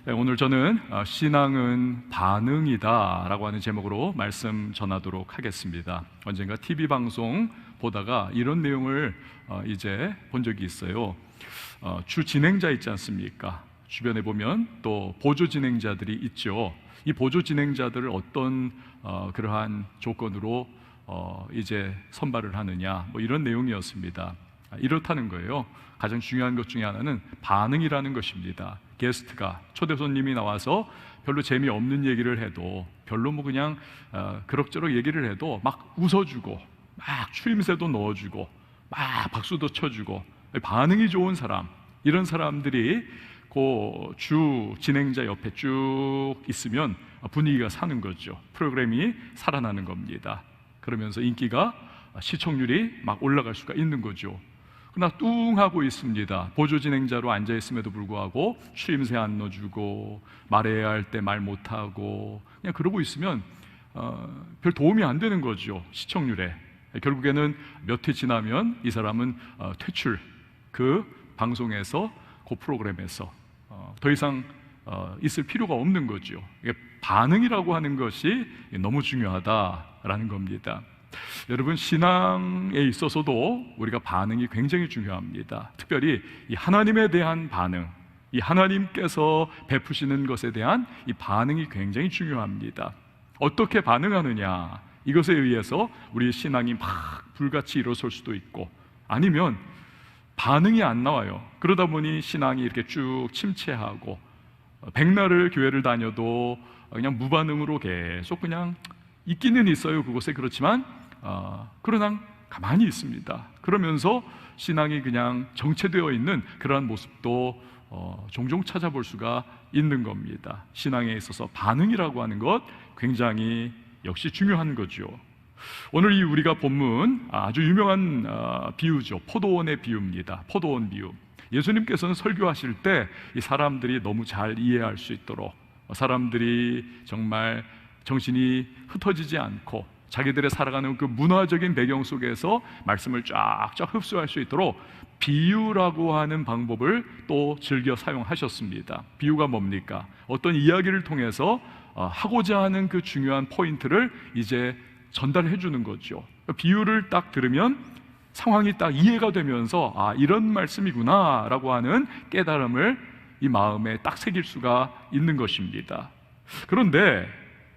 네, 오늘 저는 신앙은 반응이다 라고 하는 제목으로 말씀 전하도록 하겠습니다. 언젠가 TV 방송 보다가 이런 내용을 이제 본 적이 있어요. 주 진행자 있지 않습니까? 주변에 보면 또 보조 진행자들이 있죠. 이 보조 진행자들을 어떤 그러한 조건으로 이제 선발을 하느냐, 뭐 이런 내용이었습니다. 이렇다는 거예요. 가장 중요한 것 중에 하나는 반응이라는 것입니다. 게스트가, 초대 손님이 나와서 별로 재미없는 얘기를 해도, 별로 뭐 그냥 그럭저럭 얘기를 해도 막 웃어주고, 막 추임새도 넣어주고, 막 박수도 쳐주고, 반응이 좋은 사람, 이런 사람들이 그 주 진행자 옆에 쭉 있으면 분위기가 사는 거죠. 프로그램이 살아나는 겁니다. 그러면서 인기가, 시청률이 막 올라갈 수가 있는 거죠. 그러나 뚱 하고 있습니다. 보조 진행자로 앉아있음에도 불구하고 추임새 안 넣어주고, 말해야 할 때 말 못하고, 그냥 그러고 있으면 별 도움이 안 되는 거죠, 시청률에. 결국에는 몇 회 지나면 이 사람은 퇴출, 그 방송에서, 그 프로그램에서 더 이상 있을 필요가 없는 거죠. 반응이라고 하는 것이 너무 중요하다라는 겁니다. 여러분, 신앙에 있어서도 우리가 반응이 굉장히 중요합니다. 특별히 이 하나님에 대한 반응, 이 하나님께서 베푸시는 것에 대한 이 반응이 굉장히 중요합니다. 어떻게 반응하느냐, 이것에 의해서 우리의 신앙이 막 불같이 일어설 수도 있고, 아니면 반응이 안 나와요. 그러다 보니 신앙이 이렇게 쭉 침체하고, 백날을 교회를 다녀도 그냥 무반응으로 계속 그냥 있기는 있어요, 그곳에. 그렇지만 그러나 가만히 있습니다. 그러면서 신앙이 그냥 정체되어 있는 그러한 모습도 종종 찾아볼 수가 있는 겁니다. 신앙에 있어서 반응이라고 하는 것 굉장히 역시 중요한 거죠. 오늘 이 우리가 본문 아주 유명한 비유죠. 포도원의 비유입니다. 포도원 비유. 예수님께서는 설교하실 때 이 사람들이 너무 잘 이해할 수 있도록, 사람들이 정말 정신이 흩어지지 않고 자기들의 살아가는 그 문화적인 배경 속에서 말씀을 쫙쫙 흡수할 수 있도록 비유라고 하는 방법을 또 즐겨 사용하셨습니다. 비유가 뭡니까? 어떤 이야기를 통해서 하고자 하는 그 중요한 포인트를 이제 전달해 주는 거죠. 비유를 딱 들으면 상황이 딱 이해가 되면서 이런 말씀이구나 라고 하는 깨달음을 이 마음에 딱 새길 수가 있는 것입니다. 그런데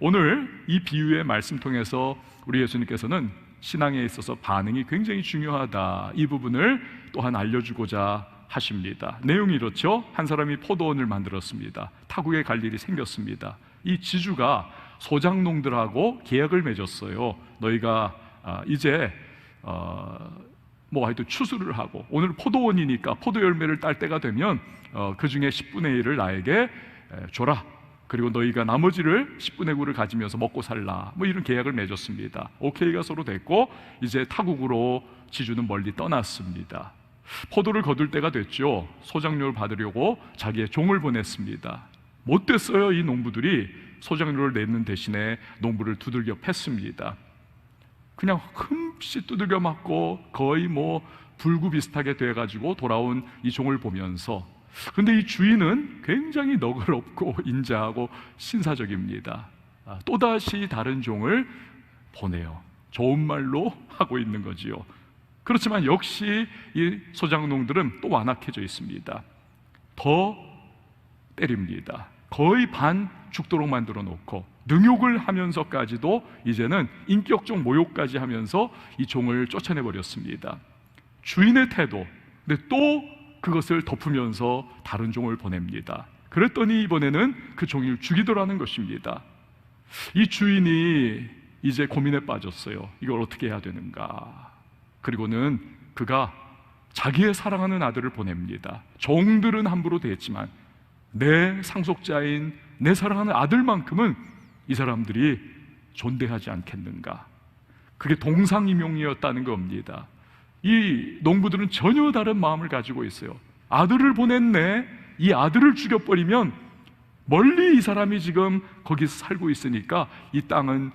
오늘 이 비유의 말씀 통해서 우리 예수님께서는 신앙에 있어서 반응이 굉장히 중요하다, 이 부분을 또한 알려주고자 하십니다. 내용이 이렇죠. 한 사람이 포도원을 만들었습니다. 타국에 갈 일이 생겼습니다. 이 지주가 소작농들하고 계약을 맺었어요. 너희가 이제 뭐 하여튼 추수를 하고, 오늘 포도원이니까 포도 열매를 딸 때가 되면 그 중에 10분의 1을 나에게 줘라. 그리고 너희가 나머지를 10분의 9를 가지면서 먹고 살라. 뭐 이런 계약을 맺었습니다. 오케이가 서로 됐고, 이제 타국으로 지주는 멀리 떠났습니다. 포도를 거둘 때가 됐죠. 소작료를 받으려고 자기의 종을 보냈습니다. 못 됐어요. 이 농부들이 소작료를 내는 대신에 농부를 두들겨 팼습니다. 그냥 흠씨 두들겨 맞고 거의 뭐 불구 비슷하게 돼가지고 돌아온 이 종을 보면서, 근데 이 주인은 굉장히 너그럽고 인자하고 신사적입니다. 또다시 다른 종을 보내요. 좋은 말로 하고 있는 거지요. 그렇지만 역시 이 소작농들은 또 완악해져 있습니다. 더 때립니다. 거의 반 죽도록 만들어 놓고, 능욕을 하면서까지도 이제는 인격적 모욕까지 하면서 이 종을 쫓아내 버렸습니다. 주인의 태도, 근데 또 그것을 덮으면서 다른 종을 보냅니다. 그랬더니 이번에는 그 종을 죽이더라는 것입니다. 이 주인이 이제 고민에 빠졌어요. 이걸 어떻게 해야 되는가. 그리고는 그가 자기의 사랑하는 아들을 보냅니다. 종들은 함부로 대했지만 내 상속자인 내 사랑하는 아들만큼은 이 사람들이 존대하지 않겠는가. 그게 동상이몽이었다는 겁니다. 이 농부들은 전혀 다른 마음을 가지고 있어요. 아들을 보냈네. 이 아들을 죽여버리면 멀리 이 사람이 지금 거기서 살고 있으니까 이 땅은,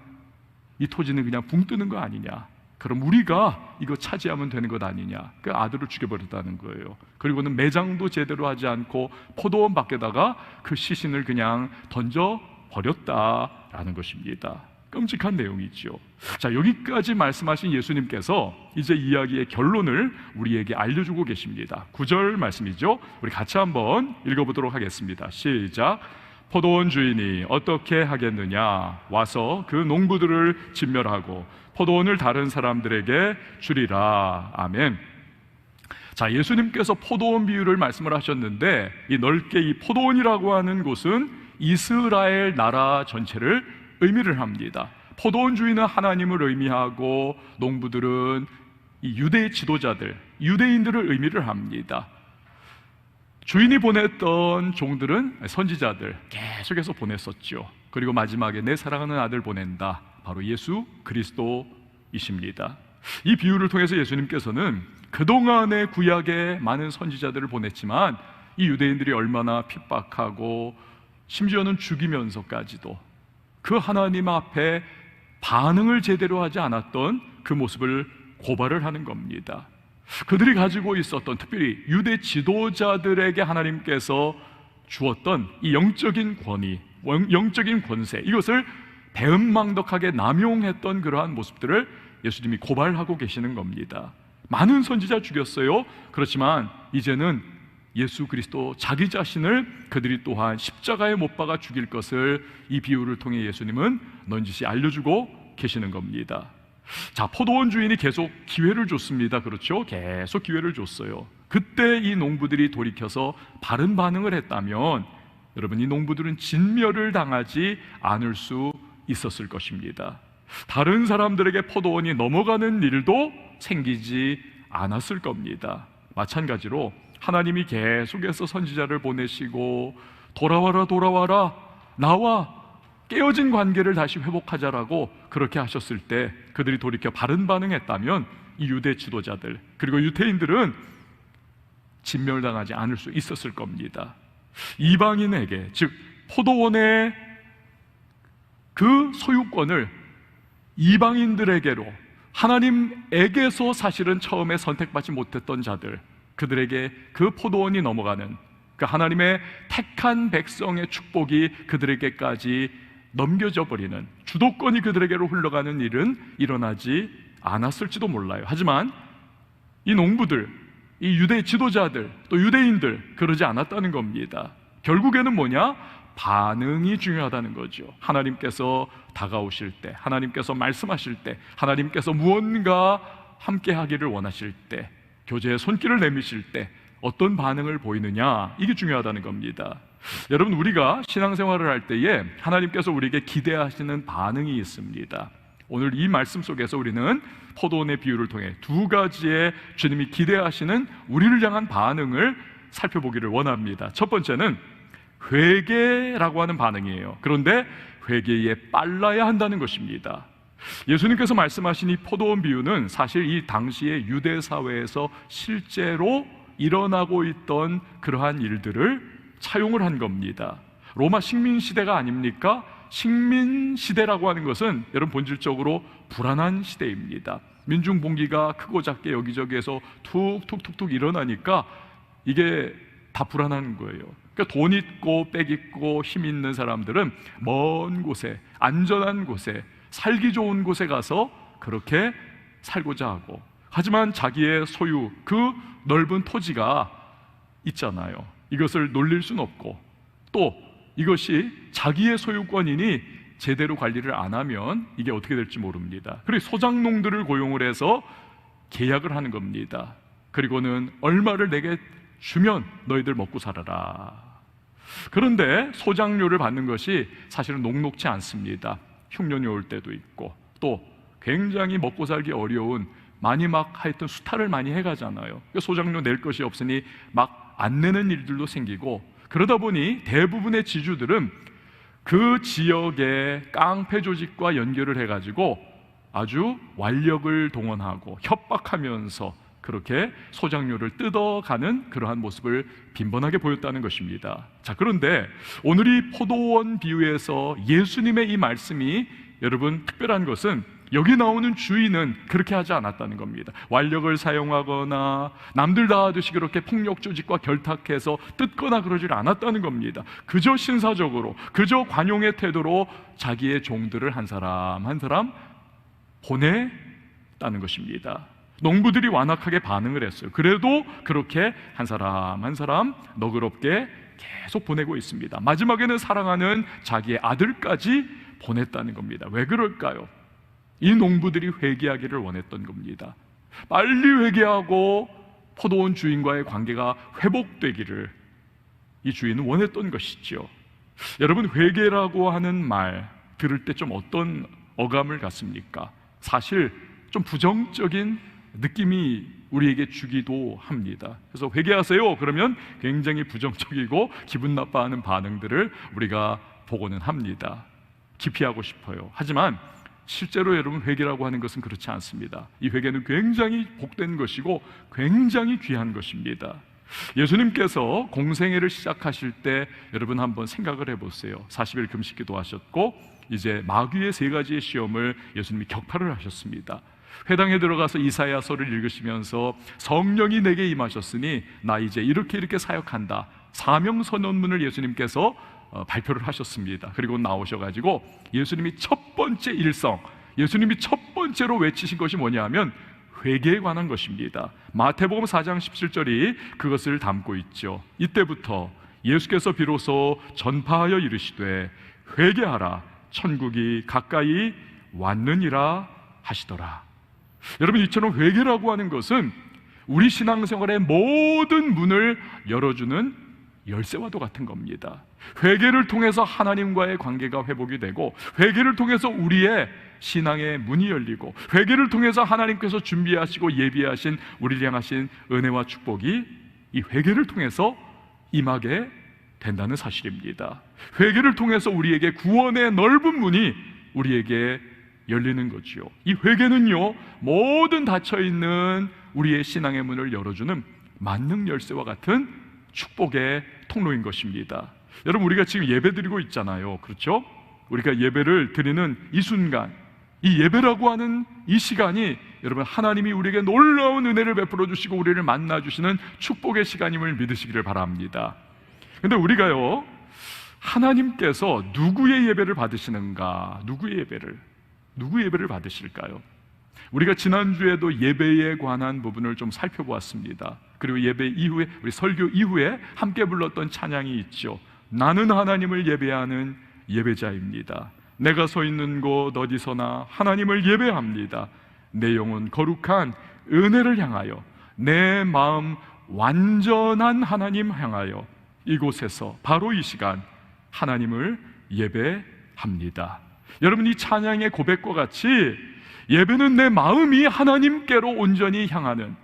이 토지는 그냥 붕 뜨는 거 아니냐. 그럼 우리가 이거 차지하면 되는 것 아니냐. 그 아들을 죽여버렸다는 거예요. 그리고는 매장도 제대로 하지 않고 포도원 밖에다가 그 시신을 그냥 던져버렸다라는 것입니다. 끔찍한 내용이죠. 자, 여기까지 말씀하신 예수님께서 이제 이야기의 결론을 우리에게 알려주고 계십니다. 9절 말씀이죠. 우리 같이 한번 읽어보도록 하겠습니다. 시작. 포도원 주인이 어떻게 하겠느냐. 와서 그 농부들을 진멸하고 포도원을 다른 사람들에게 주리라. 아멘. 자, 예수님께서 포도원 비유를 말씀을 하셨는데, 이 넓게 이 포도원이라고 하는 곳은 이스라엘 나라 전체를 의미를 합니다. 포도원 주인은 하나님을 의미하고 농부들은 이 유대 지도자들, 유대인들을 의미를 합니다. 주인이 보냈던 종들은 선지자들 계속해서 보냈었죠. 그리고 마지막에 내 사랑하는 아들 보낸다, 바로 예수 그리스도이십니다. 이 비유를 통해서 예수님께서는 그동안의 구약에 많은 선지자들을 보냈지만 이 유대인들이 얼마나 핍박하고 심지어는 죽이면서까지도 그 하나님 앞에 반응을 제대로 하지 않았던 그 모습을 고발을 하는 겁니다. 그들이 가지고 있었던, 특별히 유대 지도자들에게 하나님께서 주었던 이 영적인 권위, 영적인 권세, 이것을 배은망덕하게 남용했던 그러한 모습들을 예수님이 고발하고 계시는 겁니다. 많은 선지자 죽였어요. 그렇지만 이제는 예수 그리스도 자기 자신을 그들이 또한 십자가에 못 박아 죽일 것을 이 비유를 통해 예수님은 넌지시 알려주고 계시는 겁니다. 자, 포도원 주인이 계속 기회를 줬습니다. 그렇죠? 계속 기회를 줬어요. 그때 이 농부들이 돌이켜서 바른 반응을 했다면 여러분, 이 농부들은 진멸을 당하지 않을 수 있었을 것입니다. 다른 사람들에게 포도원이 넘어가는 일도 생기지 않았을 겁니다. 마찬가지로 하나님이 계속해서 선지자를 보내시고 돌아와라 돌아와라, 나와 깨어진 관계를 다시 회복하자라고 그렇게 하셨을 때 그들이 돌이켜 바른 반응했다면 이 유대 지도자들 그리고 유대인들은 진멸당하지 않을 수 있었을 겁니다. 이방인에게, 즉 포도원의 그 소유권을 이방인들에게로, 하나님에게서 사실은 처음에 선택받지 못했던 자들, 그들에게 그 포도원이 넘어가는, 그 하나님의 택한 백성의 축복이 그들에게까지 넘겨져 버리는, 주도권이 그들에게로 흘러가는 일은 일어나지 않았을지도 몰라요. 하지만 이 농부들, 이 유대 지도자들, 또 유대인들 그러지 않았다는 겁니다. 결국에는 뭐냐? 반응이 중요하다는 거죠. 하나님께서 다가오실 때, 하나님께서 말씀하실 때, 하나님께서 무언가 함께 하기를 원하실 때, 교제의 손길을 내미실 때 어떤 반응을 보이느냐, 이게 중요하다는 겁니다. 여러분, 우리가 신앙생활을 할 때에 하나님께서 우리에게 기대하시는 반응이 있습니다. 오늘 이 말씀 속에서 우리는 포도원의 비유를 통해 두 가지의 주님이 기대하시는 우리를 향한 반응을 살펴보기를 원합니다. 첫 번째는 회개라고 하는 반응이에요. 그런데 회개에 빨라야 한다는 것입니다. 예수님께서 말씀하신 이 포도원 비유는 사실 이 당시의 유대 사회에서 실제로 일어나고 있던 그러한 일들을 차용을 한 겁니다. 로마 식민 시대가 아닙니까? 식민 시대라고 하는 것은 여러분 본질적으로 불안한 시대입니다. 민중 봉기가 크고 작게 여기저기에서 툭툭툭툭 일어나니까 이게 다 불안한 거예요. 그러니까 돈 있고 빽 있고 힘 있는 사람들은 먼 곳에, 안전한 곳에, 살기 좋은 곳에 가서 그렇게 살고자 하고, 하지만 자기의 소유, 그 넓은 토지가 있잖아요. 이것을 놀릴 수는 없고, 또 이것이 자기의 소유권이니 제대로 관리를 안 하면 이게 어떻게 될지 모릅니다. 그리고 소작농들을 고용을 해서 계약을 하는 겁니다. 그리고는 얼마를 내게 주면 너희들 먹고 살아라. 그런데 소작료를 받는 것이 사실은 녹록지 않습니다. 흉년이 올 때도 있고, 또 굉장히 먹고 살기 어려운, 많이 막 하여튼 수탈을 많이 해가잖아요. 소작료 낼 것이 없으니 막 안 내는 일들도 생기고, 그러다 보니 대부분의 지주들은 그 지역의 깡패 조직과 연결을 해가지고 아주 완력을 동원하고 협박하면서 그렇게 소작료를 뜯어가는 그러한 모습을 빈번하게 보였다는 것입니다. 자, 그런데 오늘 이 포도원 비유에서 예수님의 이 말씀이 여러분 특별한 것은 여기 나오는 주인은 그렇게 하지 않았다는 겁니다. 완력을 사용하거나 남들 다 하듯이 그렇게 폭력 조직과 결탁해서 뜯거나 그러질 않았다는 겁니다. 그저 신사적으로, 그저 관용의 태도로 자기의 종들을 한 사람 한 사람 보냈다는 것입니다. 농부들이 완악하게 반응을 했어요. 그래도 그렇게 한 사람 한 사람 너그럽게 계속 보내고 있습니다. 마지막에는 사랑하는 자기의 아들까지 보냈다는 겁니다. 왜 그럴까요? 이 농부들이 회개하기를 원했던 겁니다. 빨리 회개하고 포도원 주인과의 관계가 회복되기를 이 주인은 원했던 것이죠. 여러분, 회개라고 하는 말 들을 때 좀 어떤 어감을 갖습니까? 사실 좀 부정적인 느낌이 우리에게 주기도 합니다. 그래서 회개하세요 그러면 굉장히 부정적이고 기분 나빠하는 반응들을 우리가 보고는 합니다. 기피하고 싶어요. 하지만 실제로 여러분, 회개라고 하는 것은 그렇지 않습니다. 이 회개는 굉장히 복된 것이고 굉장히 귀한 것입니다. 예수님께서 공생애를 시작하실 때 여러분 한번 생각을 해보세요. 40일 금식 기도하셨고 이제 마귀의 3가지의 시험을 예수님이 격파를 하셨습니다. 회당에 들어가서 이사야서를 읽으시면서 성령이 내게 임하셨으니 나 이제 이렇게 사역한다, 사명선언문을 예수님께서 발표를 하셨습니다. 그리고 나오셔가지고 예수님이 첫 번째 일성, 예수님이 첫 번째로 외치신 것이 뭐냐 하면 회개에 관한 것입니다. 마태복음 4장 17절이 그것을 담고 있죠. 이때부터 예수께서 비로소 전파하여 이르시되 회개하라, 천국이 가까이 왔느니라 하시더라. 여러분, 이처럼 회개라고 하는 것은 우리 신앙생활의 모든 문을 열어주는 열쇠와도 같은 겁니다. 회개를 통해서 하나님과의 관계가 회복이 되고, 회개를 통해서 우리의 신앙의 문이 열리고, 회개를 통해서 하나님께서 준비하시고 예비하신 우리를 향하신 은혜와 축복이 이 회개를 통해서 임하게 된다는 사실입니다. 회개를 통해서 우리에게 구원의 넓은 문이 우리에게 열리는 거지요. 이 회개는요, 모든 닫혀있는 우리의 신앙의 문을 열어주는 만능 열쇠와 같은 축복의 통로인 것입니다. 여러분, 우리가 지금 예배 드리고 있잖아요. 그렇죠? 우리가 예배를 드리는 이 순간, 이 예배라고 하는 이 시간이 여러분, 하나님이 우리에게 놀라운 은혜를 베풀어 주시고 우리를 만나 주시는 축복의 시간임을 믿으시기를 바랍니다. 근데 우리가요, 하나님께서 누구의 예배를 받으시는가? 누구의 예배를 받으실까요? 우리가 지난주에도 예배에 관한 부분을 좀 살펴보았습니다. 그리고 예배 이후에, 우리 설교 이후에 함께 불렀던 찬양이 있죠. 나는 하나님을 예배하는 예배자입니다. 내가 서 있는 곳 어디서나 하나님을 예배합니다. 내 영혼 거룩한 은혜를 향하여, 내 마음 완전한 하나님 향하여 이곳에서 바로 이 시간 하나님을 예배합니다. 여러분, 이 찬양의 고백과 같이 예배는 내 마음이 하나님께로 온전히 향하는,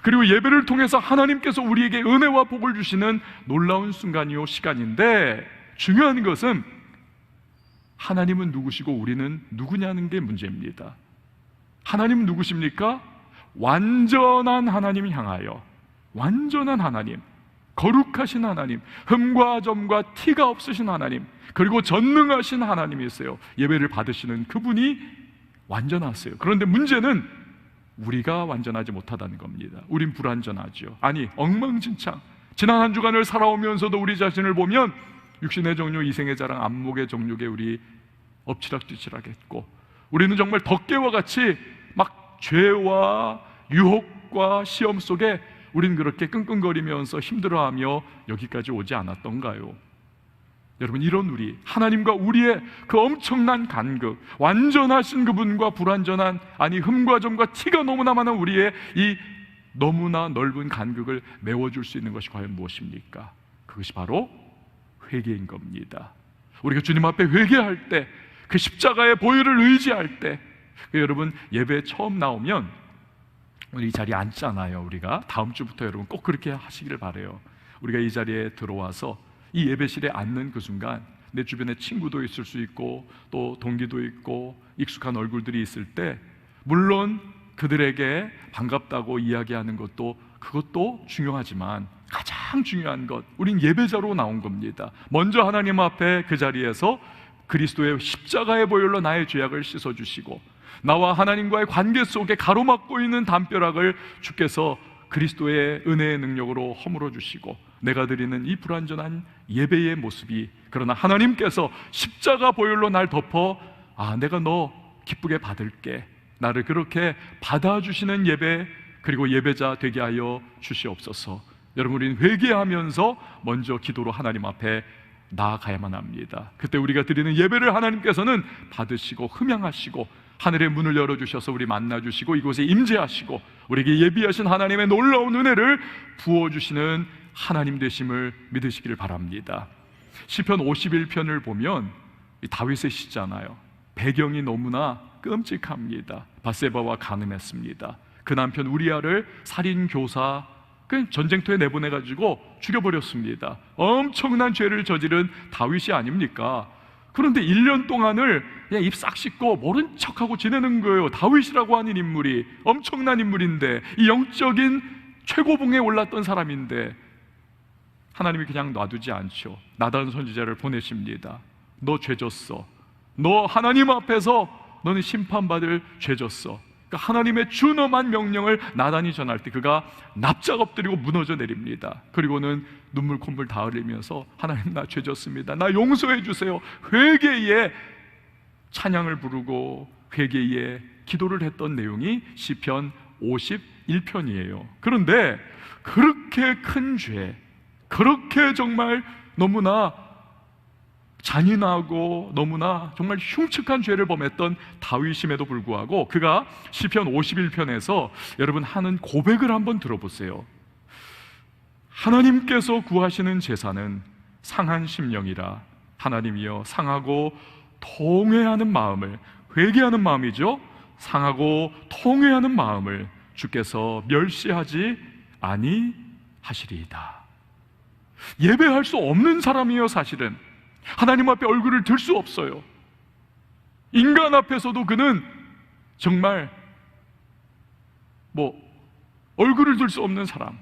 그리고 예배를 통해서 하나님께서 우리에게 은혜와 복을 주시는 놀라운 순간이요, 시간인데, 중요한 것은 하나님은 누구시고 우리는 누구냐는 게 문제입니다. 하나님은 누구십니까? 완전한 하나님 향하여, 완전한 하나님, 거룩하신 하나님, 흠과 점과 티가 없으신 하나님, 그리고 전능하신 하나님이세요. 예배를 받으시는 그분이 완전하세요. 그런데 문제는 우리가 완전하지 못하다는 겁니다. 우린 불완전하죠. 아니, 엉망진창. 지난 한 주간을 살아오면서도 우리 자신을 보면 육신의 정욕, 이생의 자랑, 안목의 정욕에 우리 엎치락뒤치락했고, 우리는 정말 덕계와 같이 막 죄와 유혹과 시험 속에 우리는 그렇게 끙끙거리면서 힘들어하며 여기까지 오지 않았던가요? 여러분, 이런 우리, 하나님과 우리의 그 엄청난 간극, 완전하신 그분과 불완전한, 아니 흠과 점과 티가 너무나 많은 우리의 이 너무나 넓은 간극을 메워줄 수 있는 것이 과연 무엇입니까? 그것이 바로 회개인 겁니다. 우리가 주님 앞에 회개할 때, 그 십자가의 보혈을 의지할 때, 여러분, 예배 처음 나오면 우리 이 자리에 앉잖아요. 우리가 다음 주부터 여러분 꼭 그렇게 하시기를 바라요. 우리가 이 자리에 들어와서 이 예배실에 앉는 그 순간, 내 주변에 친구도 있을 수 있고 또 동기도 있고 익숙한 얼굴들이 있을 때, 물론 그들에게 반갑다고 이야기하는 것도, 그것도 중요하지만 가장 중요한 것, 우린 예배자로 나온 겁니다. 먼저 하나님 앞에 그 자리에서 그리스도의 십자가의 보혈로 나의 죄악을 씻어주시고, 나와 하나님과의 관계 속에 가로막고 있는 담벼락을 주께서 그리스도의 은혜의 능력으로 허물어 주시고, 내가 드리는 이 불완전한 예배의 모습이, 그러나 하나님께서 십자가 보혈로 날 덮어 내가 너 기쁘게 받을게, 나를 그렇게 받아주시는 예배, 그리고 예배자 되게 하여 주시옵소서. 여러분, 우리는 회개하면서 먼저 기도로 하나님 앞에 나아가야만 합니다. 그때 우리가 드리는 예배를 하나님께서는 받으시고 흠양하시고 하늘의 문을 열어주셔서 우리 만나주시고 이곳에 임재하시고 우리에게 예비하신 하나님의 놀라운 은혜를 부어주시는 하나님 되심을 믿으시기를 바랍니다. 시편 51편을 보면 다윗의 시잖아요. 배경이 너무나 끔찍합니다. 밧세바와 간음했습니다. 그 남편 우리아를 살인교사, 전쟁터에 내보내가지고 죽여버렸습니다. 엄청난 죄를 저지른 다윗이 아닙니까? 그런데 1년 동안을 그냥 입 싹 씻고 모른 척하고 지내는 거예요. 다윗이라고 하는 인물이 엄청난 인물인데, 이 영적인 최고봉에 올랐던 사람인데 하나님이 그냥 놔두지 않죠. 나단 선지자를 보내십니다. 너 죄졌어. 너 하나님 앞에서 너는 심판받을 죄졌어. 그러니까 하나님의 준엄한 명령을 나단이 전할 때 그가 납작 엎드리고 무너져 내립니다. 그리고는 눈물 콧물 다 흘리면서 하나님, 나 죄졌습니다. 나 용서해 주세요. 회개의 찬양을 부르고 회개의 기도를 했던 내용이 시편 51편이에요. 그런데 그렇게 큰 죄, 그렇게 정말 너무나 잔인하고 너무나 정말 흉측한 죄를 범했던 다윗임에도 불구하고 그가 시편 51편에서 여러분 하는 고백을 한번 들어보세요. 하나님께서 구하시는 제사는 상한 심령이라. 하나님이여, 상하고 통회하는 마음을, 회개하는 마음이죠. 상하고 통회하는 마음을 주께서 멸시하지 아니하시리이다. 예배할 수 없는 사람이에요. 사실은 하나님 앞에 얼굴을 들 수 없어요. 인간 앞에서도 그는 정말 얼굴을 들 수 없는 사람,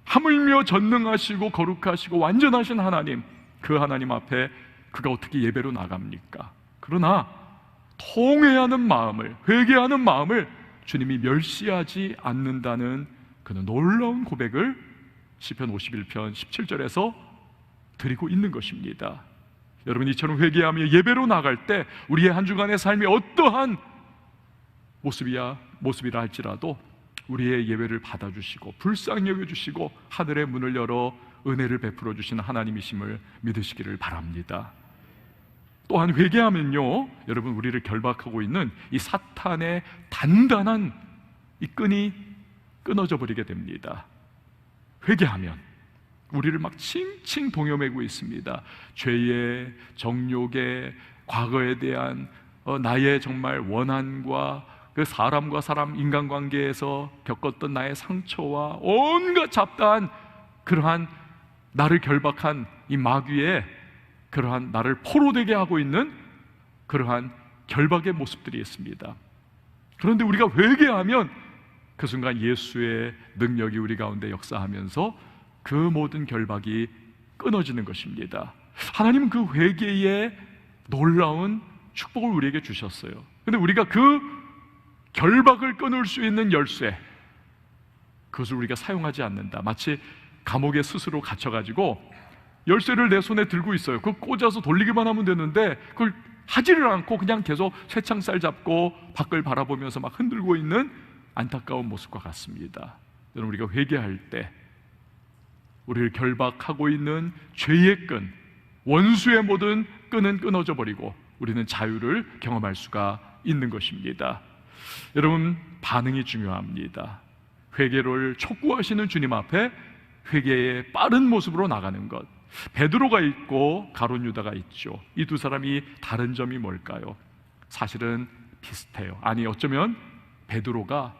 하물며 전능하시고 거룩하시고 완전하신 하나님, 그 하나님 앞에 그가 어떻게 예배로 나갑니까? 그러나 통회하는 마음을, 회개하는 마음을 주님이 멸시하지 않는다는 그는 놀라운 고백을 시편 51편 17절에서 드리고 있는 것입니다. 여러분, 이처럼 회개하며 예배로 나갈 때 우리의 한 주간의 삶이 어떠한 모습이라 할지라도 우리의 예배를 받아주시고 불쌍히 여겨주시고 하늘의 문을 열어 은혜를 베풀어 주시는 하나님이심을 믿으시기를 바랍니다. 또한 회개하면요, 여러분, 우리를 결박하고 있는 이 사탄의 단단한 이 끈이 끊어져 버리게 됩니다. 회개하면 우리를 막 칭칭 동여매고 있습니다. 죄의, 정욕의, 과거에 대한 나의 정말 원한과 그 사람과 사람 인간관계에서 겪었던 나의 상처와 온갖 잡다한 그러한 나를 결박한 이 마귀의 그러한 나를 포로되게 하고 있는 그러한 결박의 모습들이 있습니다. 그런데 우리가 회개하면 그 순간 예수의 능력이 우리 가운데 역사하면서 그 모든 결박이 끊어지는 것입니다. 하나님은 그 회개의 놀라운 축복을 우리에게 주셨어요. 그런데 우리가 그 결박을 끊을 수 있는 열쇠, 그것을 우리가 사용하지 않는다. 마치 감옥에 스스로 갇혀가지고 열쇠를 내 손에 들고 있어요. 그걸 꽂아서 돌리기만 하면 되는데 그걸 하지를 않고 그냥 계속 쇠창살 잡고 밖을 바라보면서 막 흔들고 있는 안타까운 모습과 같습니다. 여러분, 우리가 회개할 때 우리를 결박하고 있는 죄의 끈, 원수의 모든 끈은 끊어져 버리고 우리는 자유를 경험할 수가 있는 것입니다. 여러분, 반응이 중요합니다. 회개를 촉구하시는 주님 앞에 회개의 빠른 모습으로 나가는 것. 베드로가 있고 가룟 유다가 있죠. 이 두 사람이 다른 점이 뭘까요? 사실은 비슷해요. 아니, 어쩌면 베드로가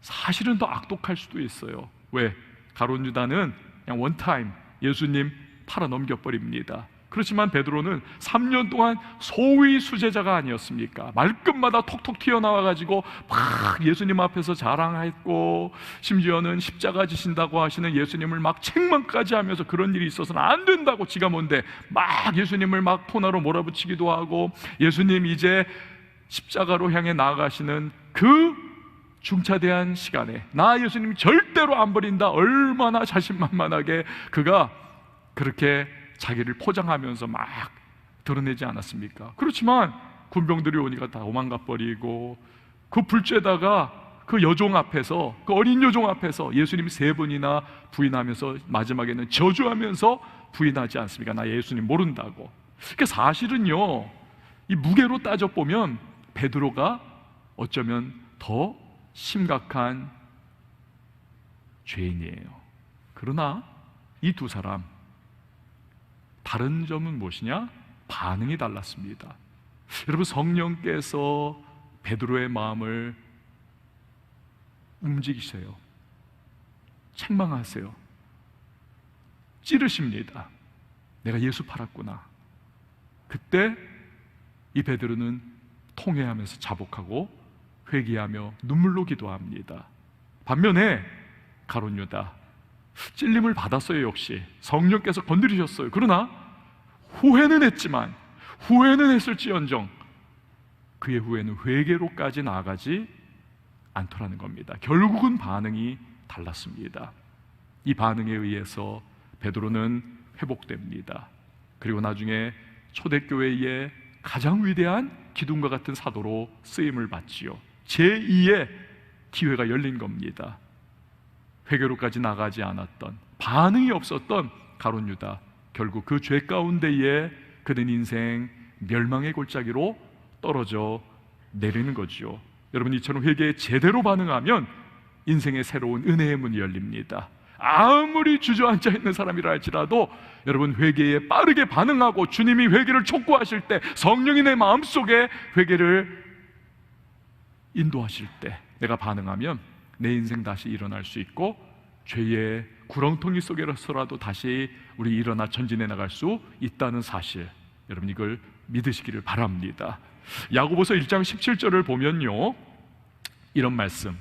사실은 더 악독할 수도 있어요. 왜? 가룟 유다는 그냥 원타임 예수님 팔아 넘겨버립니다. 그렇지만 베드로는 3년 동안 소위 수제자가 아니었습니까? 말끝마다 톡톡 튀어나와가지고 막 예수님 앞에서 자랑했고, 심지어는 십자가 지신다고 하시는 예수님을 막 책망까지 하면서 그런 일이 있어서는 안 된다고, 지가 뭔데 막 예수님을 막 토나로 몰아붙이기도 하고, 예수님 이제 십자가로 향해 나아가시는 그 중차대한 시간에 나 예수님 절대로 안 버린다, 얼마나 자신만만하게 그가 그렇게 자기를 포장하면서 막 드러내지 않았습니까? 그렇지만 군병들이 오니까 다 도망가 버리고, 그 불죄다가 그 여종 앞에서, 그 어린 여종 앞에서 예수님 3번이나 부인하면서 마지막에는 저주하면서 부인하지 않습니까? 나 예수님 모른다고. 그러니까 사실은요, 이 무게로 따져보면 베드로가 어쩌면 더 심각한 죄인이에요. 그러나 이 두 사람 다른 점은 무엇이냐? 반응이 달랐습니다. 여러분, 성령께서 베드로의 마음을 움직이세요. 책망하세요. 찌르십니다. 내가 예수 팔았구나. 그때 이 베드로는 통회하면서 자복하고 회개하며 눈물로 기도합니다. 반면에 가룟 유다, 찔림을 받았어요. 역시 성령께서 건드리셨어요. 그러나 후회는 했지만, 후회는 했을지언정 그의 후회는 회개로까지 나아가지 않더라는 겁니다. 결국은 반응이 달랐습니다. 이 반응에 의해서 베드로는 회복됩니다. 그리고 나중에 초대교회의 가장 위대한 기둥과 같은 사도로 쓰임을 받지요. 제2의 기회가 열린 겁니다. 회개로까지 나가지 않았던, 반응이 없었던 가룟 유다, 결국 그 죄 가운데에 그는 인생 멸망의 골짜기로 떨어져 내리는 거죠. 여러분, 이처럼 회개에 제대로 반응하면 인생의 새로운 은혜의 문이 열립니다. 아무리 주저앉아 있는 사람이라 할지라도 여러분, 회개에 빠르게 반응하고 주님이 회개를 촉구하실 때, 성령이 내 마음속에 회개를 인도하실 때 내가 반응하면 내 인생 다시 일어날 수 있고, 죄의 구렁텅이 속에서라도 다시 우리 일어나 전진해 나갈 수 있다는 사실, 여러분 이걸 믿으시기를 바랍니다. 야고보서 1장 17절을 보면요, 이런 말씀,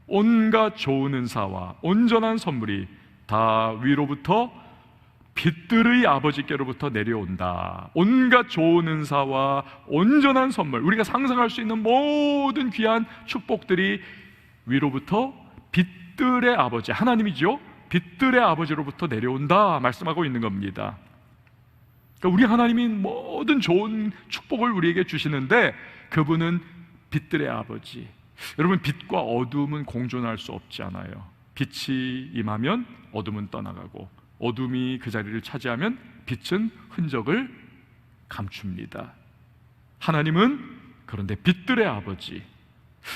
온갖 좋은 은사와 온전한 선물이 다 위로부터 빛들의 아버지께로부터 내려온다. 온갖 좋은 은사와 온전한 선물, 우리가 상상할 수 있는 모든 귀한 축복들이 위로부터 빛들의 아버지, 하나님이죠, 빛들의 아버지로부터 내려온다 말씀하고 있는 겁니다. 그러니까 우리 하나님이 모든 좋은 축복을 우리에게 주시는데 그분은 빛들의 아버지. 여러분, 빛과 어둠은 공존할 수 없지 않아요. 빛이 임하면 어둠은 떠나가고, 어둠이 그 자리를 차지하면 빛은 흔적을 감춥니다. 하나님은 그런데 빛들의 아버지.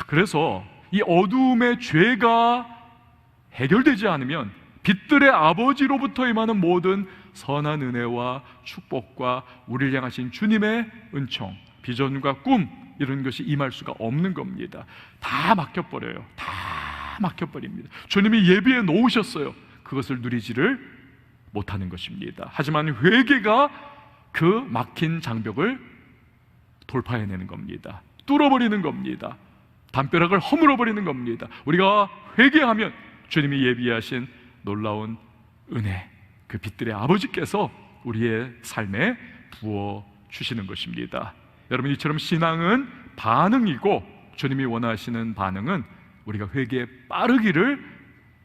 그래서 이 어둠의 죄가 해결되지 않으면 빛들의 아버지로부터 임하는 모든 선한 은혜와 축복과 우리를 향하신 주님의 은총, 비전과 꿈, 이런 것이 임할 수가 없는 겁니다. 다 막혀버려요. 다 막혀버립니다. 주님이 예비해 놓으셨어요. 그것을 누리지를 못하는 것입니다. 하지만 회개가 그 막힌 장벽을 돌파해내는 겁니다. 뚫어버리는 겁니다. 담벼락을 허물어버리는 겁니다. 우리가 회개하면 주님이 예비하신 놀라운 은혜, 그 빛들의 아버지께서 우리의 삶에 부어주시는 것입니다. 여러분, 이처럼 신앙은 반응이고, 주님이 원하시는 반응은 우리가 회개에 빠르기를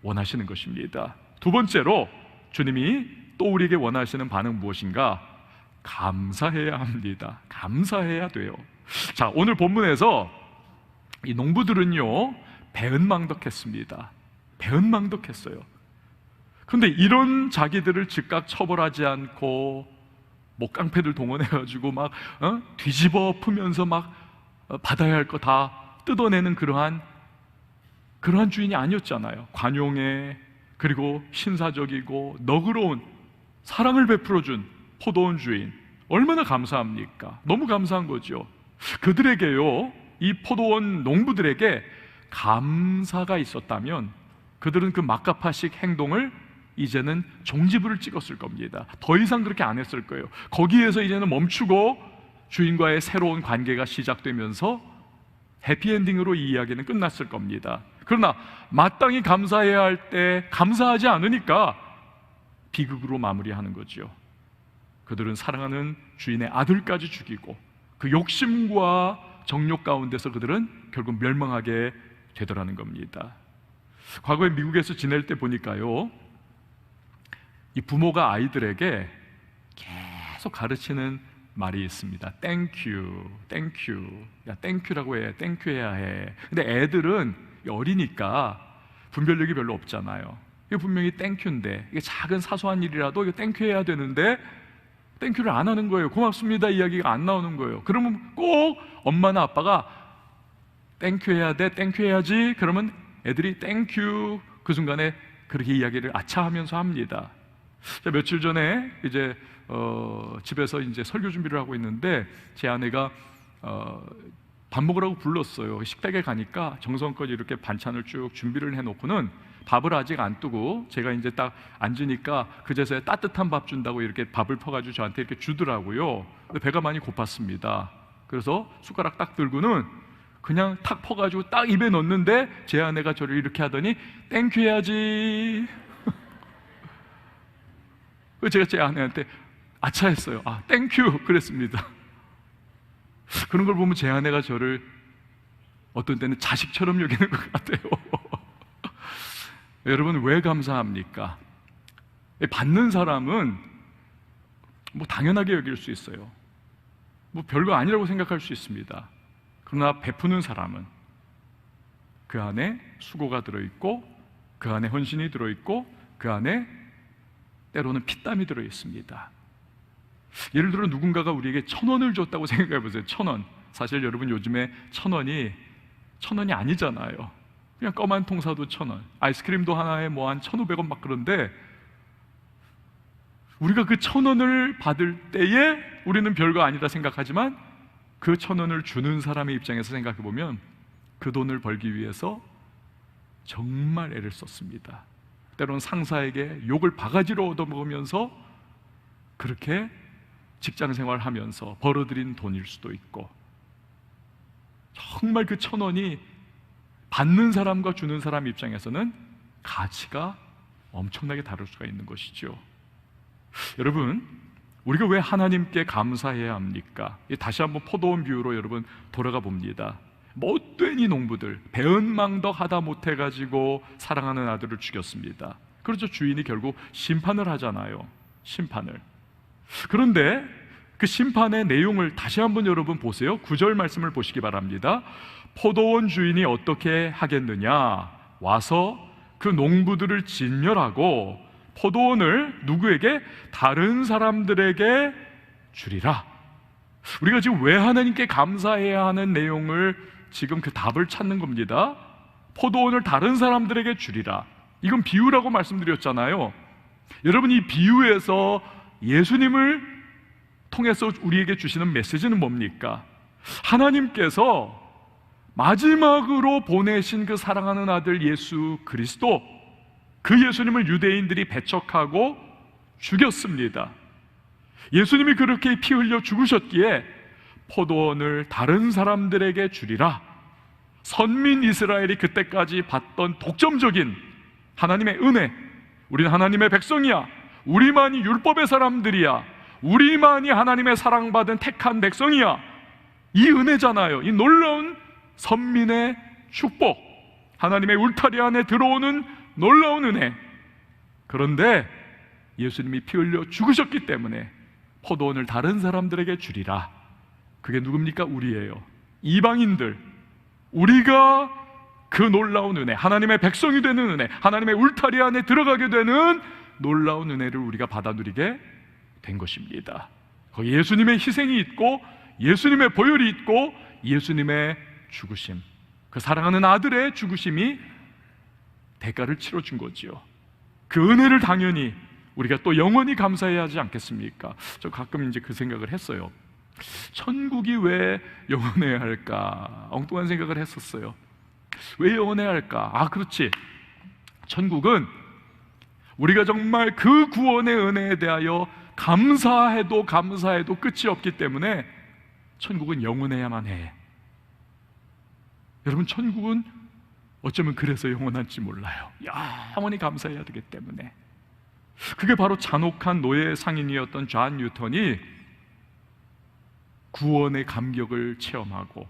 원하시는 것입니다. 두 번째로 주님이 또 우리에게 원하시는 반응 무엇인가? 감사해야 합니다. 감사해야 돼요. 자, 오늘 본문에서 이 농부들은요, 배은망덕했습니다. 배은망덕했어요. 그런데 이런 자기들을 즉각 처벌하지 않고 깡패들 동원해가지고 막 뒤집어 푸면서 막 받아야 할 거 다 뜯어내는 그러한 주인이 아니었잖아요. 관용의, 그리고 신사적이고 너그러운 사랑을 베풀어준 포도원 주인, 얼마나 감사합니까? 너무 감사한 거죠. 그들에게요, 이 포도원 농부들에게 감사가 있었다면 그들은 그 막가파식 행동을 이제는 종지부를 찍었을 겁니다. 더 이상 그렇게 안 했을 거예요. 거기에서 이제는 멈추고 주인과의 새로운 관계가 시작되면서 해피엔딩으로 이 이야기는 끝났을 겁니다. 그러나 마땅히 감사해야 할 때 감사하지 않으니까 비극으로 마무리하는 거죠. 그들은 사랑하는 주인의 아들까지 죽이고 그 욕심과 정욕 가운데서 그들은 결국 멸망하게 되더라는 겁니다. 과거에 미국에서 지낼 때 보니까요, 이 부모가 아이들에게 계속 가르치는 말이 있습니다. 땡큐, 땡큐. 야, 땡큐라고 해. 땡큐 해야 해. 근데 애들은 어리니까 분별력이 별로 없잖아요. 이게 분명히 땡큐인데, 이게 작은 사소한 일이라도 이거 땡큐 해야 되는데 땡큐를 안 하는 거예요. 고맙습니다 이야기가 안 나오는 거예요. 그러면 꼭 엄마나 아빠가 땡큐 해야 돼, 땡큐 해야지. 그러면 애들이 땡큐, 그 순간에 그렇게 이야기를 아차하면서 합니다. 자, 며칠 전에 이제 집에서 이제 설교 준비를 하고 있는데 제 아내가 밥 먹으라고 불렀어요. 식탁에 가니까 정성껏 이렇게 반찬을 쭉 준비를 해놓고는 밥을 아직 안 뜨고 제가 이제 딱 앉으니까 그제서야 따뜻한 밥 준다고 이렇게 밥을 퍼가지고 저한테 이렇게 주더라고요. 근데 배가 많이 고팠습니다. 그래서 숟가락 딱 들고는 그냥 탁 퍼가지고 딱 입에 넣는데 제 아내가 저를 이렇게 하더니 땡큐 해야지. 제가 제 아내한테 아차했어요. 아, 땡큐 그랬습니다. 그런 걸 보면 제 아내가 저를 어떤 때는 자식처럼 여기는 것 같아요. 여러분, 왜 감사합니까? 받는 사람은 뭐 당연하게 여길 수 있어요. 뭐 별거 아니라고 생각할 수 있습니다. 그러나 베푸는 사람은 그 안에 수고가 들어있고, 그 안에 헌신이 들어있고, 그 안에 때로는 피땀이 들어있습니다. 예를 들어 누군가가 우리에게 1,000원을 줬다고 생각해 보세요. 1,000원. 사실 여러분, 요즘에 1,000원이 아니잖아요. 그냥 껌 한 통 사도 1,000원, 아이스크림도 하나에 뭐 한 1,500원 막 그런데, 우리가 그 1,000원을 받을 때에 우리는 별거 아니다 생각하지만 그 1,000원을 주는 사람의 입장에서 생각해 보면 그 돈을 벌기 위해서 정말 애를 썼습니다. 때로는 상사에게 욕을 바가지로 얻어먹으면서 그렇게 직장 생활하면서 벌어들인 돈일 수도 있고, 정말 그 1,000원이 받는 사람과 주는 사람 입장에서는 가치가 엄청나게 다를 수가 있는 것이죠. 여러분, 우리가 왜 하나님께 감사해야 합니까? 다시 한번 포도원 비유로 여러분 돌아가 봅니다. 못된 이 농부들, 배은망덕 하다 못해가지고 사랑하는 아들을 죽였습니다. 그렇죠. 주인이 결국 심판을 하잖아요. 심판을. 그런데 그 심판의 내용을 다시 한번 여러분 보세요. 9절 말씀을 보시기 바랍니다. 포도원 주인이 어떻게 하겠느냐? 와서 그 농부들을 진멸하고 포도원을 누구에게? 다른 사람들에게 주리라. 우리가 지금 왜 하나님께 감사해야 하는 내용을 지금 그 답을 찾는 겁니다. 포도원을 다른 사람들에게 주리라. 이건 비유라고 말씀드렸잖아요. 여러분, 이 비유에서 예수님을 통해서 우리에게 주시는 메시지는 뭡니까? 하나님께서 마지막으로 보내신 그 사랑하는 아들 예수 그리스도, 그 예수님을 유대인들이 배척하고 죽였습니다. 예수님이 그렇게 피 흘려 죽으셨기에 포도원을 다른 사람들에게 주리라. 선민 이스라엘이 그때까지 받던 독점적인 하나님의 은혜, 우리는 하나님의 백성이야, 우리만이 율법의 사람들이야, 우리만이 하나님의 사랑받은 택한 백성이야, 이 은혜잖아요. 이 놀라운 선민의 축복, 하나님의 울타리 안에 들어오는 놀라운 은혜. 그런데 예수님이 피 흘려 죽으셨기 때문에 포도원을 다른 사람들에게 주리라. 그게 누굽니까? 우리예요. 이방인들. 우리가 그 놀라운 은혜, 하나님의 백성이 되는 은혜, 하나님의 울타리 안에 들어가게 되는 놀라운 은혜를 우리가 받아 누리게 된 것입니다. 거기 예수님의 희생이 있고, 예수님의 보혈이 있고, 예수님의 죽으심, 그 사랑하는 아들의 죽으심이 대가를 치러준 거지요. 그 은혜를 당연히 우리가 또 영원히 감사해야 하지 않겠습니까? 저 가끔 이제 그 생각을 했어요. 천국이 왜 영원해야 할까? 엉뚱한 생각을 했었어요. 왜 영원해야 할까? 아, 그렇지. 천국은 우리가 정말 그 구원의 은혜에 대하여 감사해도 끝이 없기 때문에 천국은 영원해야만 해. 여러분, 천국은 어쩌면 그래서 영원할지 몰라요. 영원히 감사해야 되기 때문에. 그게 바로 잔혹한 노예 상인이었던 존 뉴턴이 구원의 감격을 체험하고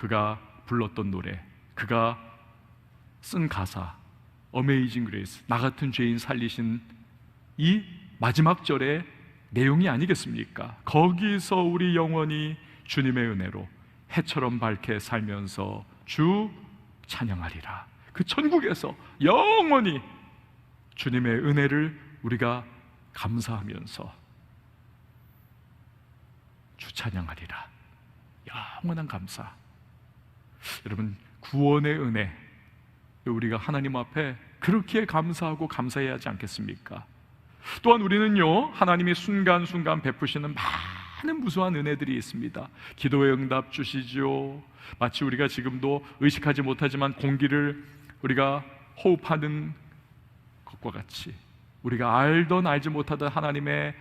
그가 불렀던 노래, 그가 쓴 가사, 어메이징 그레이스, 나 같은 죄인 살리신 이 마지막 절의 내용이 아니겠습니까? 거기서 우리 영원히 주님의 은혜로 해처럼 밝게 살면서 주 찬양하리라. 그 천국에서 영원히 주님의 은혜를 우리가 감사하면서 주 찬양하리라. 영원한 감사. 여러분, 구원의 은혜, 우리가 하나님 앞에 그렇게 감사하고 감사해야 하지 않겠습니까? 또한 우리는요, 하나님이 순간순간 베푸시는 많은 무수한 은혜들이 있습니다. 기도의 응답 주시죠. 마치 우리가 지금도 의식하지 못하지만 공기를 우리가 호흡하는 것과 같이 우리가 알던 알지 못하던 하나님의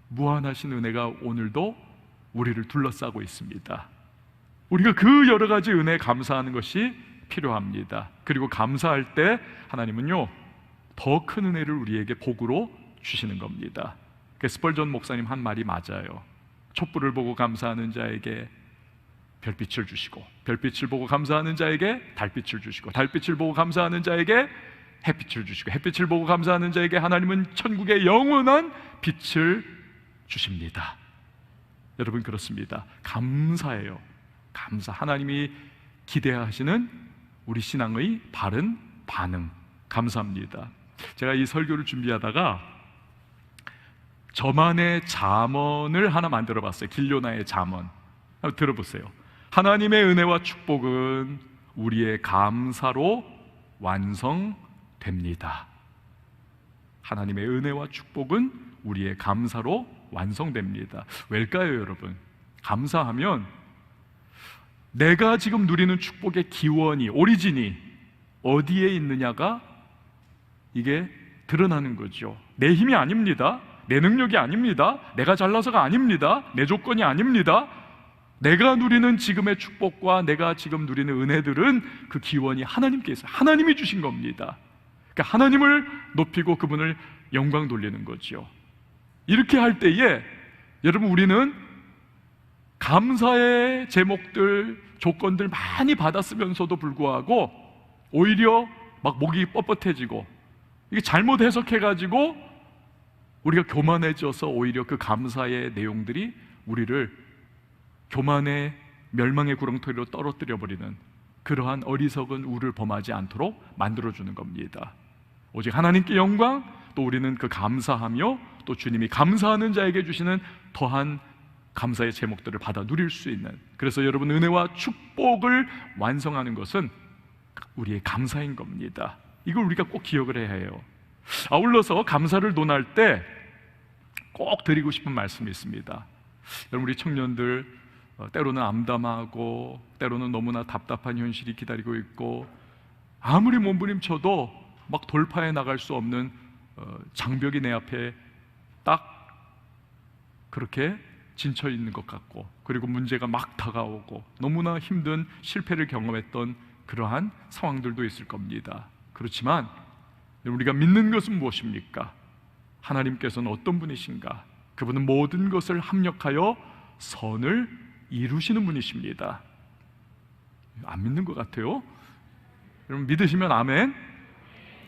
무한하신 은혜가 오늘도 우리를 둘러싸고 있습니다. 우리가 그 여러 가지 은혜에 감사하는 것이 필요합니다. 그리고 감사할 때 하나님은요, 더 큰 은혜를 우리에게 복으로 주시는 겁니다. 스펄전 목사님 한 말이 맞아요. 촛불을 보고 감사하는 자에게 별빛을 주시고, 별빛을 보고 감사하는 자에게 달빛을 주시고, 달빛을 보고 감사하는 자에게 햇빛을 주시고, 햇빛을 보고 감사하는 자에게 하나님은 천국의 영원한 빛을 주십니다. 여러분, 그렇습니다. 감사해요. 감사. 하나님이 기대하시는 우리 신앙의 바른 반응, 감사합니다. 제가 이 설교를 준비하다가 저만의 잠언을 하나 만들어 봤어요. 길요나의 잠언. 한번 들어보세요. 하나님의 은혜와 축복은 우리의 감사로 완성됩니다. 하나님의 은혜와 축복은 우리의 감사로 완성됩니다. 왜일까요, 여러분? 감사하면 내가 지금 누리는 축복의 기원이, 오리진이 어디에 있느냐가 이게 드러나는 거죠. 내 힘이 아닙니다. 내 능력이 아닙니다. 내가 잘나서가 아닙니다. 내 조건이 아닙니다. 내가 누리는 지금의 축복과 내가 지금 누리는 은혜들은 그 기원이 하나님께서, 하나님이 주신 겁니다. 그러니까 하나님을 높이고 그분을 영광 돌리는 거죠. 이렇게 할 때에 여러분, 우리는 감사의 제목들, 조건들 많이 받았으면서도 불구하고 오히려 막 목이 뻣뻣해지고 이게 잘못 해석해가지고 우리가 교만해져서 오히려 그 감사의 내용들이 우리를 교만의 멸망의 구렁텅이로 떨어뜨려 버리는 그러한 어리석은 우를 범하지 않도록 만들어주는 겁니다. 오직 하나님께 영광, 또 우리는 그 감사하며 또 주님이 감사하는 자에게 주시는 더한 감사의 제목들을 받아 누릴 수 있는, 그래서 여러분, 은혜와 축복을 완성하는 것은 우리의 감사인 겁니다. 이걸 우리가 꼭 기억을 해야 해요. 아울러서 감사를 논할 때 꼭 드리고 싶은 말씀이 있습니다. 여러분, 우리 청년들 때로는 암담하고 때로는 너무나 답답한 현실이 기다리고 있고 아무리 몸부림쳐도 막 돌파해 나갈 수 없는 장벽이 내 앞에 딱 그렇게 진쳐 있는 것 같고, 그리고 문제가 막 다가오고 너무나 힘든 실패를 경험했던 그러한 상황들도 있을 겁니다. 그렇지만 우리가 믿는 것은 무엇입니까? 하나님께서는 어떤 분이신가? 그분은 모든 것을 합력하여 선을 이루시는 분이십니다. 안 믿는 것 같아요? 여러분, 믿으시면 아멘.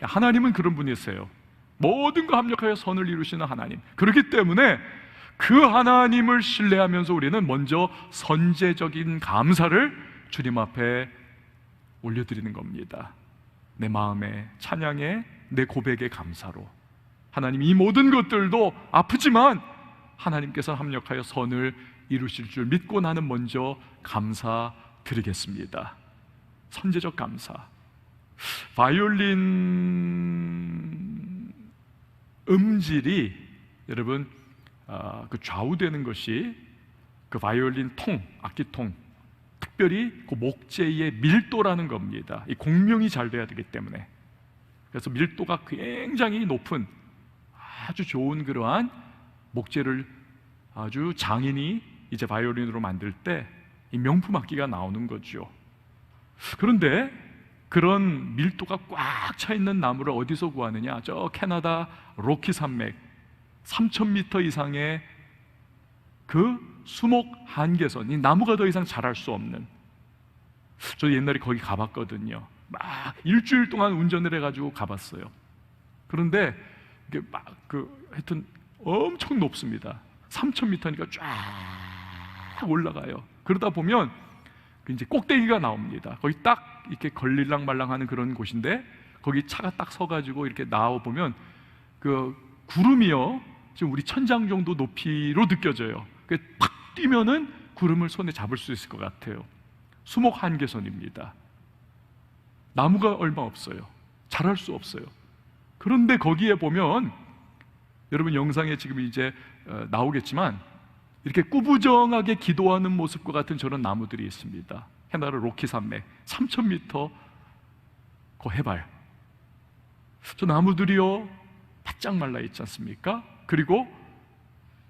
하나님은 그런 분이세요. 모든 거 합력하여 선을 이루시는 하나님. 그렇기 때문에 그 하나님을 신뢰하면서 우리는 먼저 선제적인 감사를 주님 앞에 올려드리는 겁니다. 내 마음의 찬양에, 내 고백의 감사로. 하나님, 이 모든 것들도 아프지만 하나님께서 합력하여 선을 이루실 줄 믿고 나는 먼저 감사드리겠습니다. 선제적 감사. 바이올린 음질이 여러분, 그 좌우되는 것이 그 바이올린 통, 악기통, 특별히 그 목재의 밀도라는 겁니다. 이 공명이 잘 돼야 되기 때문에. 그래서 밀도가 굉장히 높은 아주 좋은 그러한 목재를 아주 장인이 이제 바이올린으로 만들 때 이 명품 악기가 나오는 거죠. 그런데 그런 밀도가 꽉 차 있는 나무를 어디서 구하느냐? 저 캐나다 로키 산맥 3,000m 이상의 그 수목 한계선, 이 나무가 더 이상 자랄 수 없는 저 옛날에 거기 가봤거든요. 막 일주일 동안 운전을 해가지고 가봤어요. 그런데 이게 막 하여튼 엄청 높습니다. 3,000m니까 쫙 올라가요. 그러다 보면 이제 꼭대기가 나옵니다. 거기 딱 이렇게 걸릴랑 말랑하는 그런 곳인데, 거기 차가 딱 서가지고 이렇게 나와 보면 그 구름이요, 지금 우리 천장 정도 높이로 느껴져요. 팍 뛰면은 구름을 손에 잡을 수 있을 것 같아요. 수목 한계선입니다. 나무가 얼마 없어요. 자랄 수 없어요. 그런데 거기에 보면, 여러분 영상에 지금 이제 나오겠지만, 이렇게 꾸부정하게 기도하는 모습과 같은 저런 나무들이 있습니다. 해나루 로키 산맥 3,000m 그 해발, 저 나무들이요 바짝 말라 있지 않습니까? 그리고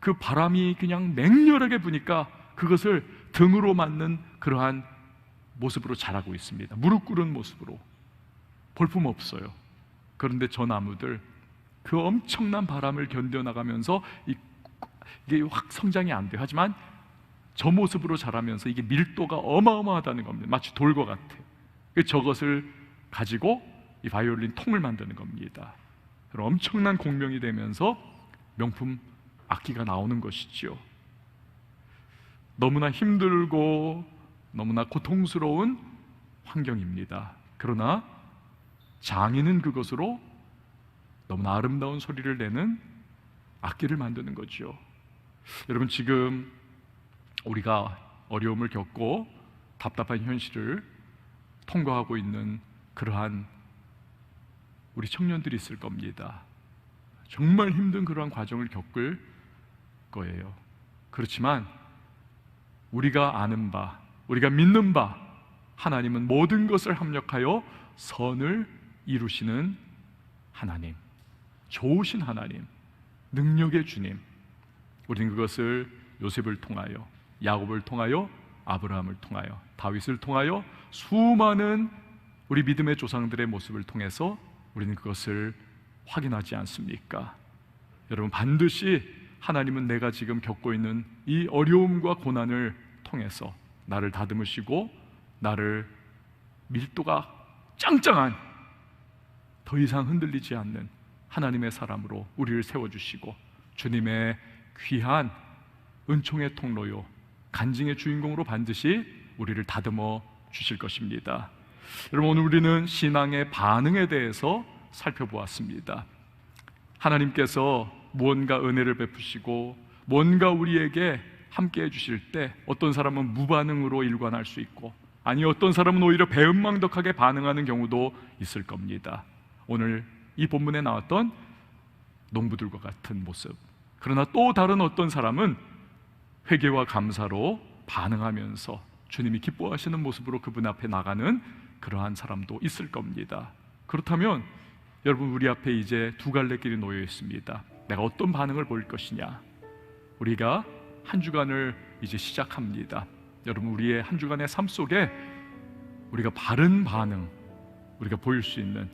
그 바람이 그냥 맹렬하게 부니까 그것을 등으로 맞는 그러한 모습으로 자라고 있습니다. 무릎 꿇은 모습으로. 볼품 없어요. 그런데 저 나무들 그 엄청난 바람을 견뎌나가면서 이게 확 성장이 안 돼요. 하지만 저 모습으로 자라면서 이게 밀도가 어마어마하다는 겁니다. 마치 돌과 같아요. 저것을 가지고 이 바이올린 통을 만드는 겁니다. 엄청난 공명이 되면서 명품 악기가 나오는 것이지요. 너무나 힘들고 너무나 고통스러운 환경입니다. 그러나 장인은 그것으로 너무나 아름다운 소리를 내는 악기를 만드는 거죠. 여러분, 지금 우리가 어려움을 겪고 답답한 현실을 통과하고 있는 그러한 우리 청년들이 있을 겁니다. 정말 힘든 그러한 과정을 겪을 거예요. 그렇지만 우리가 아는 바, 우리가 믿는 바, 하나님은 모든 것을 합력하여 선을 이루시는 하나님, 좋으신 하나님, 능력의 주님. 우리는 그것을 요셉을 통하여, 야곱을 통하여, 아브라함을 통하여, 다윗을 통하여, 수많은 우리 믿음의 조상들의 모습을 통해서 우리는 그것을 확인하지 않습니까? 여러분, 반드시 하나님은 내가 지금 겪고 있는 이 어려움과 고난을 통해서 나를 다듬으시고 나를 밀도가 짱짱한, 더 이상 흔들리지 않는 하나님의 사람으로 우리를 세워주시고 주님의 귀한 은총의 통로요, 간증의 주인공으로 반드시 우리를 다듬어 주실 것입니다. 여러분, 오늘 우리는 신앙의 반응에 대해서 살펴보았습니다. 하나님께서 무언가 은혜를 베푸시고 뭔가 우리에게 함께 해주실 때 어떤 사람은 무반응으로 일관할 수 있고, 아니 어떤 사람은 오히려 배은망덕하게 반응하는 경우도 있을 겁니다. 오늘 이 본문에 나왔던 농부들과 같은 모습. 그러나 또 다른 어떤 사람은 회개와 감사로 반응하면서 주님이 기뻐하시는 모습으로 그분 앞에 나가는 그러한 사람도 있을 겁니다. 그렇다면 여러분, 우리 앞에 이제 두 갈래 길이 놓여 있습니다. 내가 어떤 반응을 보일 것이냐. 우리가 한 주간을 이제 시작합니다. 여러분, 우리의 한 주간의 삶 속에 우리가 바른 반응, 우리가 보일 수 있는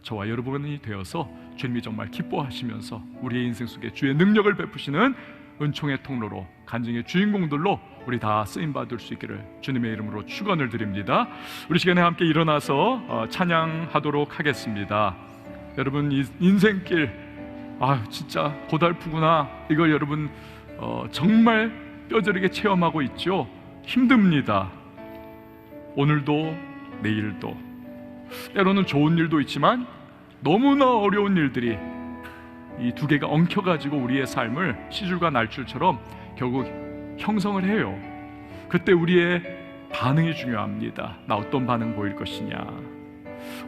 저와 여러분이 되어서 주님이 정말 기뻐하시면서 우리의 인생 속에 주의 능력을 베푸시는 은총의 통로로, 간증의 주인공들로 우리 다 쓰임받을 수 있기를 주님의 이름으로 축원을 드립니다. 우리 시간에 함께 일어나서 찬양하도록 하겠습니다. 여러분, 이 인생길 진짜 고달프구나, 이걸 여러분 정말 뼈저리게 체험하고 있죠. 힘듭니다. 오늘도 내일도, 때로는 좋은 일도 있지만 너무나 어려운 일들이 이 두 개가 엉켜가지고 우리의 삶을 시줄과 날줄처럼 결국 형성을 해요. 그때 우리의 반응이 중요합니다. 나 어떤 반응 보일 것이냐.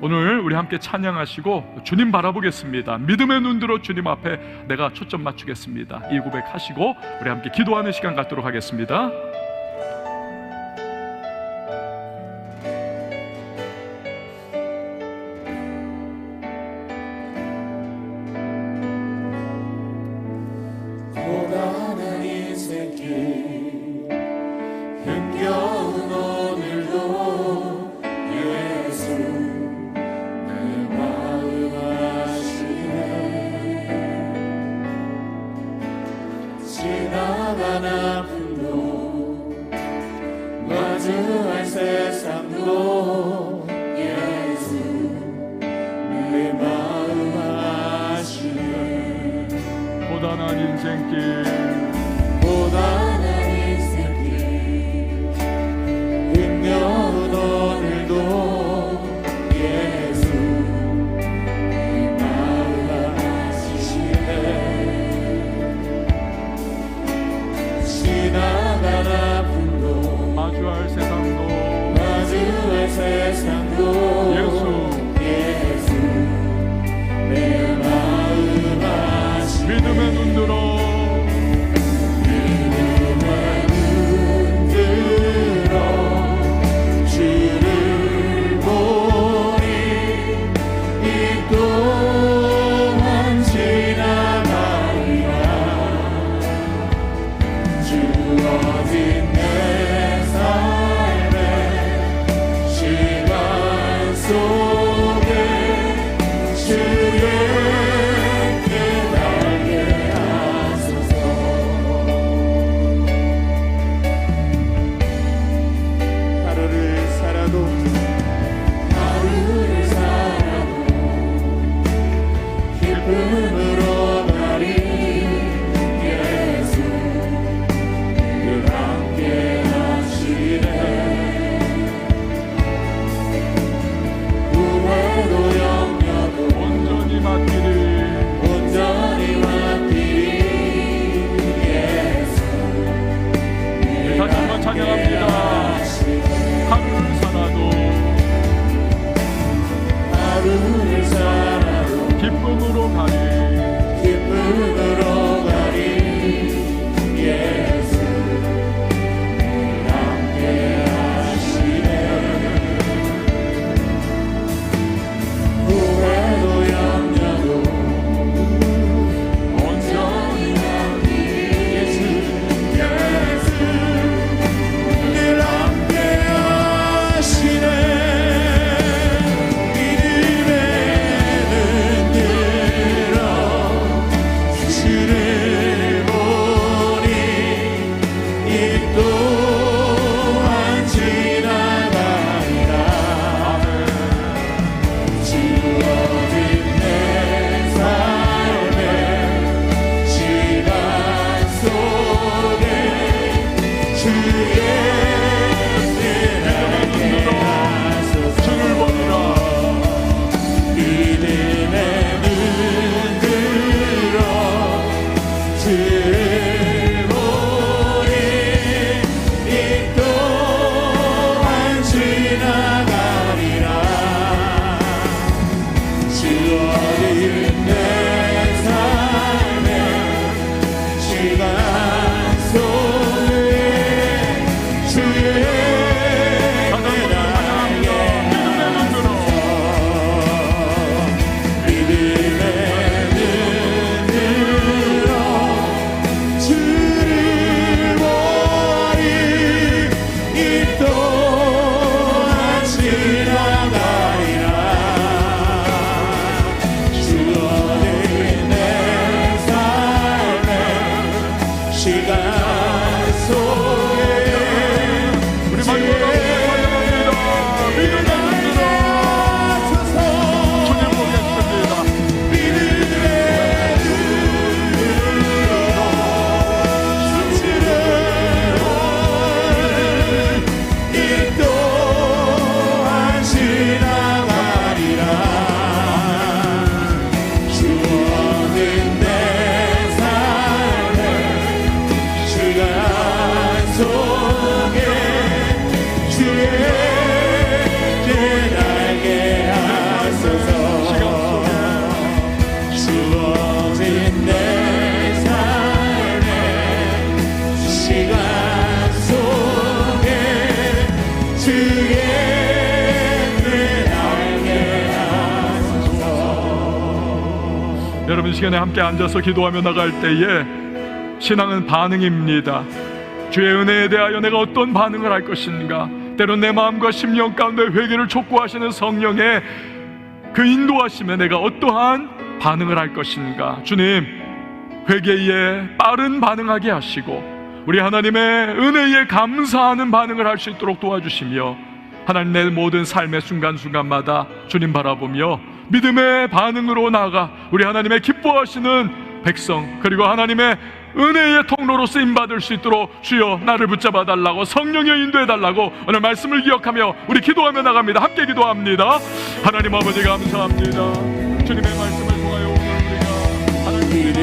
오늘 우리 함께 찬양하시고 주님 바라보겠습니다. 믿음의 눈으로 주님 앞에 내가 초점 맞추겠습니다. 이 고백하시고 우리 함께 기도하는 시간 갖도록 하겠습니다. 지나간 아픔도 마주할 세상도 예수 내 마음 아시네. 믿음의 눈 들어 주를 보니 이 또한 지나가리라. 주어진 내 삶의 시간 속에 주의 깨달게 하소서. 하루를 살아도 기쁨으로 가리. 예수 늘 함께 하시네. 후회도 염려도 온전히 맡기리. 예수 다시 한번 찬양합니다. 하루를 살아도 기쁨으로 가리. 예수 함께 하시네. 후회도 염려도 온전히 예수 늘 함께 하시네. 여러분 이 시간에 함께 앉아서 기도하며 나갈 때에 신앙은 반응입니다. 주의 은혜에 대하여 내가 어떤 반응을 할 것인가, 때론 내 마음과 심령 가운데 회개를 촉구하시는 성령의 그 인도하심에 내가 어떠한 반응을 할 것인가. 주님, 회개에 빠른 반응하게 하시고 우리 하나님의 은혜에 감사하는 반응을 할 수 있도록 도와주시며, 하나님 내 모든 삶의 순간순간마다 주님 바라보며 믿음의 반응으로 나아가 우리 하나님의 기뻐하시는 백성, 그리고 하나님의 은혜의 통로로 쓰임받을 수 있도록 주여 나를 붙잡아 달라고, 성령여 인도해 달라고 오늘 말씀을 기억하며 우리 기도하며 나갑니다. 함께 기도합니다. 하나님 아버지 감사합니다. 주님의 말씀을 통하여 오늘 우리가 하나님의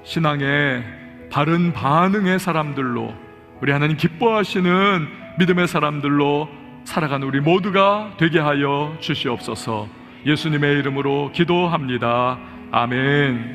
신앙의 바른 반응의 사람들로, 우리 하나님 기뻐하시는 믿음의 사람들로 살아가는 우리 모두가 되게 하여 주시옵소서. 예수님의 이름으로 기도합니다. 아멘.